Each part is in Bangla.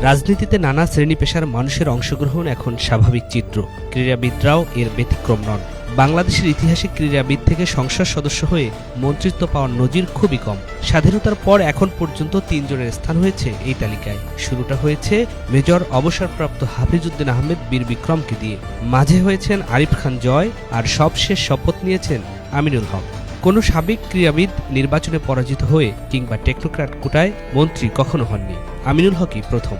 রাজনীতিতে নানা শ্রেণী পেশার মানুষের অংশগ্রহণ এখন স্বাভাবিক চিত্র। ক্রীড়াবিদরাও এর ব্যতিক্রম নন। বাংলাদেশের ইতিহাসে ক্রীড়াবিদ থেকে সংসদ সদস্য হয়ে মন্ত্রিত্ব পাওয়ার নজির খুবই কম। স্বাধীনতার পর এখন পর্যন্ত ৩ জনের স্থান হয়েছে এই তালিকায়। শুরুটা হয়েছে মেজর অবসরপ্রাপ্ত হাফিজউদ্দিন আহমেদ বীর বিক্রমকে দিয়ে, মাঝে হয়েছেন আরিফ খান জয়, আর সবশেষ শপথ নিয়েছেন আমিনুল হক। কোনো সাবেক ক্রীড়াবিদ নির্বাচনে পরাজিত হয়ে কিংবা টেকনোক্র্যাট কোটায় মন্ত্রী কখনো হননি। আমিনুল হকই প্রথম।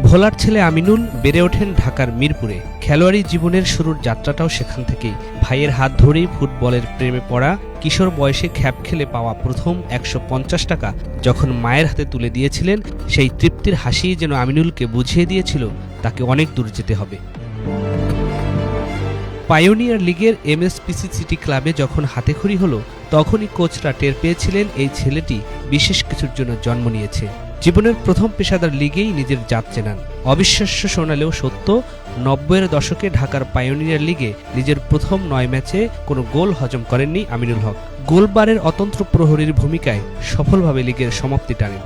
ভোলার ছেলে আমিনুল বেড়ে ওঠেন ঢাকার মিরপুরে। খেলোয়াড়ি জীবনের শুরুর যাত্রাটাও সেখান থেকেই। ভাইয়ের হাত ধরেই ফুটবলের প্রেমে পড়া, কিশোর বয়সে খ্যাপ খেলে পাওয়া প্রথম ১৫০ টাকা যখন মায়ের হাতে তুলে দিয়েছিলেন, সেই তৃপ্তির হাসিই যেন আমিনুলকে বুঝিয়ে দিয়েছিল তাকে অনেক দূর যেতে হবে। পাইওনিয়ার লিগের এমএসপিসি সিটি ক্লাবে যখন হাতেখড়ি হলো, তখনই কোচরা টের পেয়েছিলেন এই ছেলেটি বিশেষ কিছুর জন্য জন্ম নিয়েছে। জীবনের প্রথম পেশাদার লিগেই নিজের জাত চেনান। অবিশ্বাস্য শোনালেও সত্য, ৯০-এর দশকে ঢাকার পাইওনিয়ার লিগে নিজের প্রথম ৯ ম্যাচে কোনো গোল হজম করেননি আমিনুল হক। গোলবারের অতন্ত্র প্রহরীর ভূমিকায় সফলভাবে লিগের সমাপ্তি টানেন।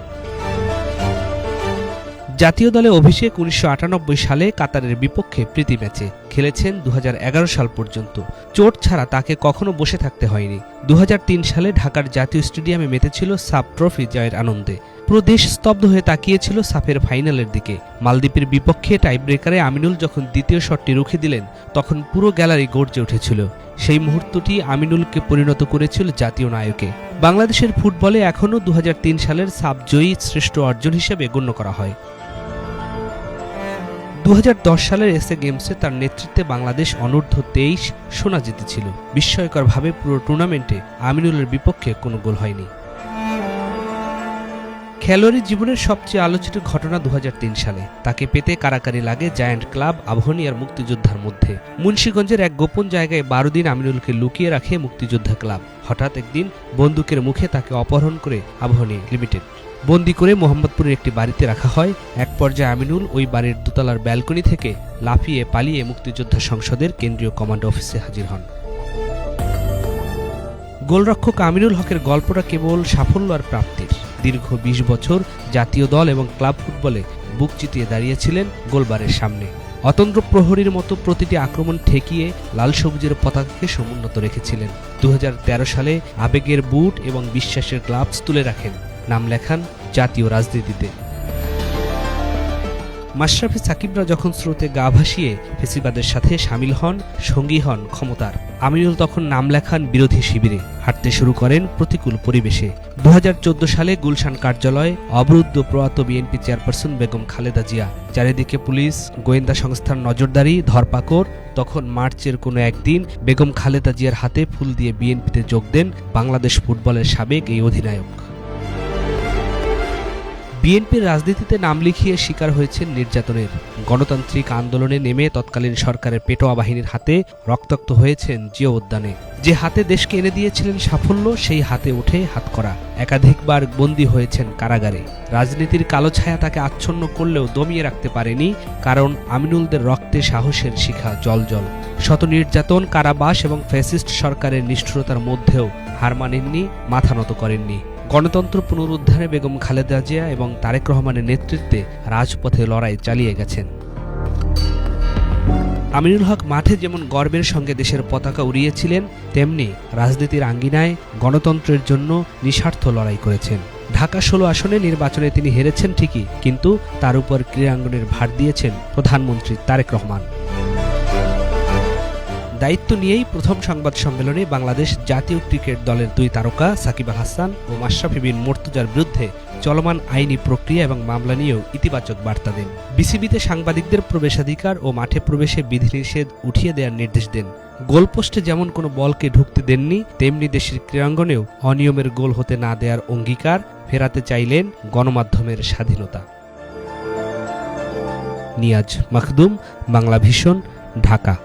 জাতীয় দলে অভিষেক ১৯৯৮ সালে কাতারের বিপক্ষে প্রীতি ম্যাচে। খেলেছেন ২০১১ সাল পর্যন্ত। চোট ছাড়া তাকে কখনো বসে থাকতে হয়নি। ২০০৩ সালে ঢাকার জাতীয় স্টেডিয়ামে মেতেছিল সাফ ট্রফি জয়ের আনন্দে। পুরো দেশ স্তব্ধ হয়ে তাকিয়েছিল সাফের ফাইনালের দিকে। মালদ্বীপের বিপক্ষে টাইব্রেকারে আমিনুল যখন দ্বিতীয় শটটি রুখে দিলেন, তখন পুরো গ্যালারি গর্জে উঠেছিল। সেই মুহূর্তটি আমিনুলকে পরিণত করেছিল জাতীয় নায়কে। বাংলাদেশের ফুটবলে এখনও ২০০৩ সালের সাফ জয়ী শ্রেষ্ঠ অর্জন হিসেবে গণ্য করা হয়। ২০১০ সালের এসএ গেমসে তার নেতৃত্বে বাংলাদেশ অনূর্ধ্ব-২৩ সোনা জিতেছিল। বিস্ময়করভাবে পুরো টুর্নামেন্টে আমিনুলের বিপক্ষে কোনো গোল হয়নি। খেলোয়াড়ি জীবনের সবচেয়ে আলোচিত ঘটনা ২০০৩ সালে। তাকে পেতে কারাকারি লাগে জায়ান্ট ক্লাব আবাহনী আর মুক্তিযোদ্ধার মধ্যে। মুন্সিগঞ্জের এক গোপন জায়গায় ১২ দিন আমিনুলকে লুকিয়ে রাখে মুক্তিযোদ্ধা ক্লাব। হঠাৎ একদিন বন্দুকের মুখে তাকে অপহরণ করে আবাহনী লিমিটেড। বন্দি করে মোহাম্মদপুরের একটি বাড়িতে রাখা হয়। এক পর্যায়ে আমিনুল ওই বাড়ির দোতলার ব্যালকনি থেকে লাফিয়ে পালিয়ে মুক্তিযোদ্ধা সংসদের কেন্দ্রীয় কমান্ড অফিসে হাজির হন। গোলরক্ষক আমিনুল হকের গল্পটা কেবল সাফল্য আর প্রাপ্তির। দীর্ঘ ২০ বছর জাতীয় দল এবং ক্লাব ফুটবলে বুক চিতিয়ে দাঁড়িয়েছিলেন গোলবারের সামনে। অতন্ত্র প্রহরীর মতো প্রতিটি আক্রমণ ঠেকিয়ে লাল সবুজের পতাকাকে সমুন্নত রেখেছিলেন। ২০১৩ সালে আবেগের বুট এবং বিশ্বাসের গ্লাভস তুলে রাখেন। নাম লেখান জাতীয় রাজনীতিতে। মাশরাফি সাকিবরা যখন স্রোতে গা ভাসিয়ে ফেসিবাদের সাথে সামিল হন, সঙ্গী হন ক্ষমতার, আমিনুল তখন নাম লেখান বিরোধী শিবিরে, হাঁটতে শুরু করেন প্রতিকূল পরিবেশে। ২০১৪ সালে গুলশান কার্যালয় অবরুদ্ধ প্রয়াত বিএনপি চেয়ারপারসন বেগম খালেদা জিয়া। চারিদিকে পুলিশ, গোয়েন্দা সংস্থার নজরদারি, ধরপাকড়। তখন মার্চের কোনো একদিন বেগম খালেদা জিয়ার হাতে ফুল দিয়ে বিএনপিতে যোগ দেন বাংলাদেশ ফুটবলের সাবেক এই অধিনায়ক। বিএনপির রাজনীতিতে নাম লিখিয়ে শিকার হয়েছেন নির্যাতনের। গণতান্ত্রিক আন্দোলনে নেমে তৎকালীন সরকারের পেটোয়া বাহিনীর হাতে রক্তাক্ত হয়েছেন জিয়া উদ্যানে। যে হাতে দেশকে এনে দিয়েছিলেন সাফল্য, সেই হাতে উঠে হাতকড়া। একাধিকবার বন্দী হয়েছেন কারাগারে। রাজনীতির কালো ছায়া তাকে আচ্ছন্ন করলেও দমিয়ে রাখতে পারেনি, কারণ আমিনুলদের রক্তে সাহসের শিখা জ্বলজ্বল। শত নির্যাতন, কারাবাস এবং ফ্যাসিস্ট সরকারের নিষ্ঠুরতার মধ্যেও হার মানেননি, মাথা নত করেননি। গণতন্ত্র পুনরুদ্ধারে বেগম খালেদা জিয়া এবং তারেক রহমানের নেতৃত্বে রাজপথে লড়াই চালিয়ে গেছেন। আমিনুল হক মাঠে যেমন গর্বের সঙ্গে দেশের পতাকা উড়িয়েছিলেন, তেমনি রাজনীতির আঙ্গিনায় গণতন্ত্রের জন্য নিঃস্বার্থ লড়াই করেছেন। ঢাকা ১৬ আসনে নির্বাচনে তিনি হেরেছেন ঠিকই, কিন্তু তার উপর ক্রীড়াঙ্গনের ভার দিয়েছেন প্রধানমন্ত্রী তারেক রহমান। দায়িত্ব নিয়েই প্রথম সংবাদ সম্মেলনে বাংলাদেশ জাতীয় ক্রিকেট দলের ২ তারকা সাকিব আল হাসান ও মাশরাফি বিন মুর্তজার বিরুদ্ধে চলমান আইনি প্রক্রিয়া এবং মামলা নিয়েও ইতিবাচক বার্তা দেন। বিসিবিতে সাংবাদিকদের প্রবেশাধিকার ও মাঠে প্রবেশে বিধিনিষেধ উঠিয়ে দেওয়ার নির্দেশ দেন। গোলপোস্টে যেমন কোনো বলকে ঢুকতে দেননি, তেমনি দেশের ক্রীড়াঙ্গনেও অনিয়মের গোল হতে না দেওয়ার অঙ্গীকার ফেরাতে চাইলেন গণমাধ্যমের স্বাধীনতা। নিয়াজ মাখদুম, বাংলা ভিশন, ঢাকা।